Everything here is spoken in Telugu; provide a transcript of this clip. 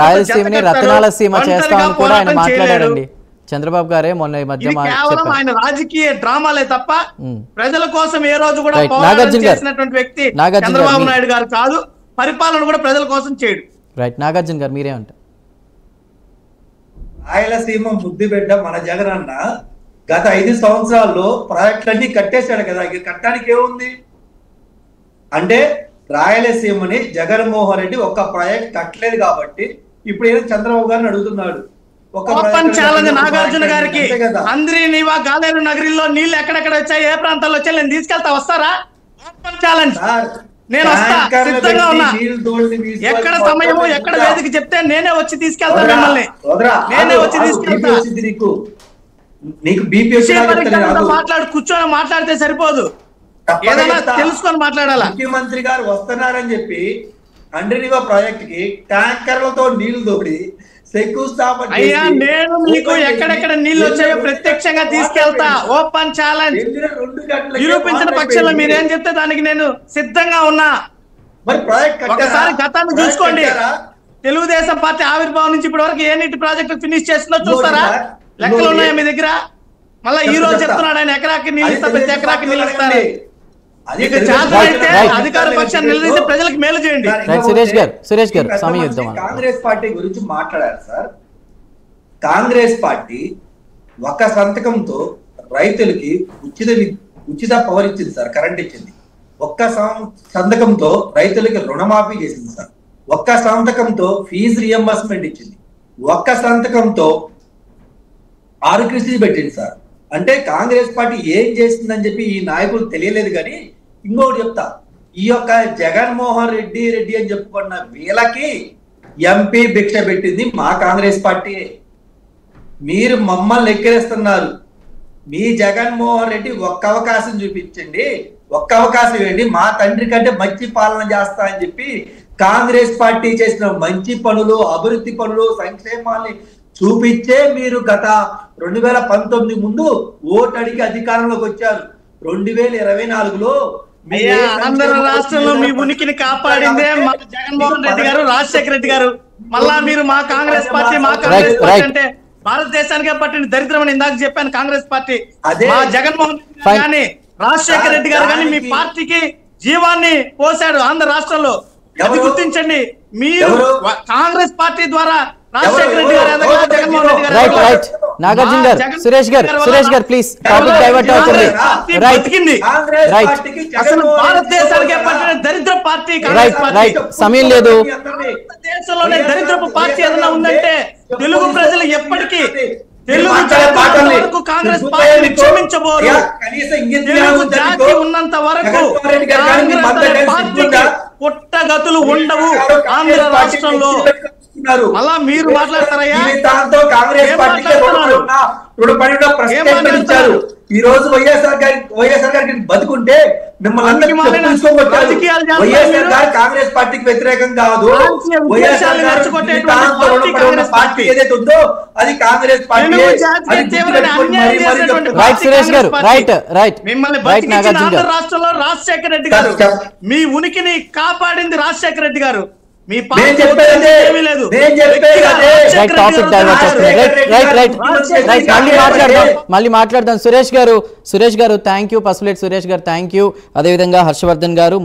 రాయలసీమని రతనాల సీమ చేస్తామని కూడా ఆయన మాట్లాడారండి. చంద్రబాబు గారే మొన్న ఈ మధ్య కేవలం ఆయన రాజకీయ డ్రామాలే తప్ప ప్రజల కోసం ఏ రోజు కూడా పోరాటం చేసినటువంటి వ్యక్తి చంద్రబాబు నాయుడు గారు కాదు. పరిపాలన కూడా ప్రజల కోసం చేయడు. రైట్. నాగార్జున గారు మీరేమంటారు? రాయలసీమ ముద్దుబిడ్డ మన జగన్ అన్న గత 5 సంవత్సరాల్లో ప్రాజెక్టులన్నీ కట్టేశాడు కదా, ఇక కట్టడానికి ఏముంది అంటే రాయలసీమని జగన్మోహన్ రెడ్డి ఒక్క ప్రాజెక్ట్ కట్టలేదు కాబట్టి ఇప్పుడు ఏదో చంద్రబాబు గారిని అడుగుతున్నాడు. నాగార్జున గారికి అందరి నీవా గాలేరు నగరిలో నీళ్లు ఎక్కడెక్కడ వచ్చాయి, ఏ ప్రాంతాల్లో వచ్చాయి, నేను తీసుకెళ్తా, వస్తారా? Open challenge. నేను వస్తా, సిద్ధంగా ఉన్నా. ఎక్కడ సమయము ఎక్కడ వేదిక చెప్తే నేనే వచ్చి తీసుకెళ్తా, మిమ్మల్ని నేనే వచ్చి తీసుకెళ్తా. మాట్లాడు, కూర్చొని మాట్లాడితే సరిపోదు, ఏదైనా తెలుసుకొని మాట్లాడాలా. ముఖ్యమంత్రి గారు వస్తున్నారని చెప్పి అండ్రినివా ప్రాజెక్ట్ కి ట్యాంకర్లతో నీళ్లు తోడి శంకుస్థాపన. అయ్యా, నేను మీకు ఎక్కడెక్కడ నీళ్లు వచ్చాయో ప్రత్యక్షంగా తీసుకెళ్తా. Open challenge. నిరూపించిన పక్షంలో మీరేం చెప్తే దానికి నేను సిద్ధంగా ఉన్నా. ఒకసారి గతాన్ని చూసుకోండి. తెలుగుదేశం పార్టీ ఆవిర్భావం నుంచి ఇప్పటి వరకు ఏ నీటి ప్రాజెక్టు ఫినిష్ చేసిందో చూస్తారా? లెక్కలు ఉన్నాయా మీ దగ్గర? మళ్ళీ ఈ రోజు చెప్తున్నాడు ఆయన ఎకరాకి నీళ్ళు ఇస్తా, ప్రతి ఎకరాకి నీళ్ళు ఇస్తారు. అధికార పక్షాన్ని నిలదీసి ప్రజలకు మేలు చేయండి. కాంగ్రెస్ పార్టీ గురించి మాట్లాడారు సార్. కాంగ్రెస్ పార్టీ ఒక సంతకంతో రైతులకి ఉచిత పవర్ ఇచ్చింది సార్, కరెంట్ ఇచ్చింది. ఒక్క సంతకంతో రైతులకి రుణమాఫీ చేసింది సార్. ఒక్క సంతకంతో ఫీజు రియంబర్స్మెంట్ ఇచ్చింది. ఒక్క సంతకంతో ఆరోగ్యశ్రీ పెట్టింది సార్. అంటే కాంగ్రెస్ పార్టీ ఏం చేస్తుందని చెప్పి ఈ నాయకులు తెలియలేదు. కానీ ఇంకొకటి చెప్తా, ఈ యొక్క జగన్మోహన్ రెడ్డి అని చెప్పుకున్న వీళ్ళకి ఎంపీ భిక్ష పెట్టింది మా కాంగ్రెస్ పార్టీ. మీరు మమ్మల్ని ఎక్కిరేస్తున్నారు. మీ జగన్మోహన్ రెడ్డి ఒక్క అవకాశం చూపించండి, ఒక్క అవకాశం ఇవ్వండి, మా తండ్రి కంటే మంచి పాలన చేస్తా అని చెప్పి కాంగ్రెస్ పార్టీ చేసిన మంచి పనులు, అభివృద్ధి పనులు, సంక్షేమాన్ని చూపించే మీరు గత 2019 ముందు ఓటు అడిగి అధికారంలోకి వచ్చారు. 2024లో ఆంధ్ర రాష్ట్రంలో మీ ఉనికిని కాపాడిందే మా జగన్మోహన్ రెడ్డి గారు, రాజశేఖర రెడ్డి గారు. మళ్ళా మీరు మా కాంగ్రెస్ పార్టీ అంటే భారతదేశానికే పట్టిన దరిద్రం అని ఇందాక చెప్పాను. కాంగ్రెస్ పార్టీ మా జగన్మోహన్ రెడ్డి గారు కానీ రాజశేఖర రెడ్డి గారు కానీ మీ పార్టీకి జీవాన్ని పోసాడు ఆంధ్ర రాష్ట్రంలో. అది గుర్తించండి. మీరు కాంగ్రెస్ పార్టీ ద్వారా రాజశేఖర రెడ్డి గారు, జగన్మోహన్ రెడ్డి గారు. నాగార్జున గారు, సురేష్ గారు ప్లీజ్, టాపిక్ డైవర్ట్ అవుతుంది. అసలు భారతదేశానికే పట్టిన దరిద్ర పార్టీ కాంగ్రెస్ పార్టీ. సమయం లేదు. దేశంలోనే దరిద్రపు పార్టీ ఏదైనా ఉందంటే తెలుగు ప్రజలు ఎప్పటికీ తెలుగు కాంగ్రెస్ పార్టీని క్షమించబోరు. తెలుగు జాతి ఉన్నంత వరకు పార్టీకి పుట్టగతులు ఉండవు ఆంధ్ర రాష్ట్రంలో. అలా మీరు మాట్లాడతారయ్యా? ఈ రోజు వైఎస్ఆర్ గారికి బతుకుంటే మిమ్మల్ని వైఎస్ఆర్ గారు కాంగ్రెస్ పార్టీకి వ్యతిరేకం కాదు. వైఎస్ఆర్ గారు పార్టీ ఏదైతే ఉందో అది కాంగ్రెస్ పార్టీ. మిమ్మల్ని రాష్ట్రంలో రాజశేఖర రెడ్డి గారు, మీ ఉనికిని కాపాడింది రాజశేఖర రెడ్డి గారు. మీ మళ్ళీ మాట్లాడదాం. సురేష్ గారు థ్యాంక్ యూ. పసుపులేటి సురేష్ గారు థ్యాంక్ యూ. అదేవిధంగా హర్షవర్ధన్ గారు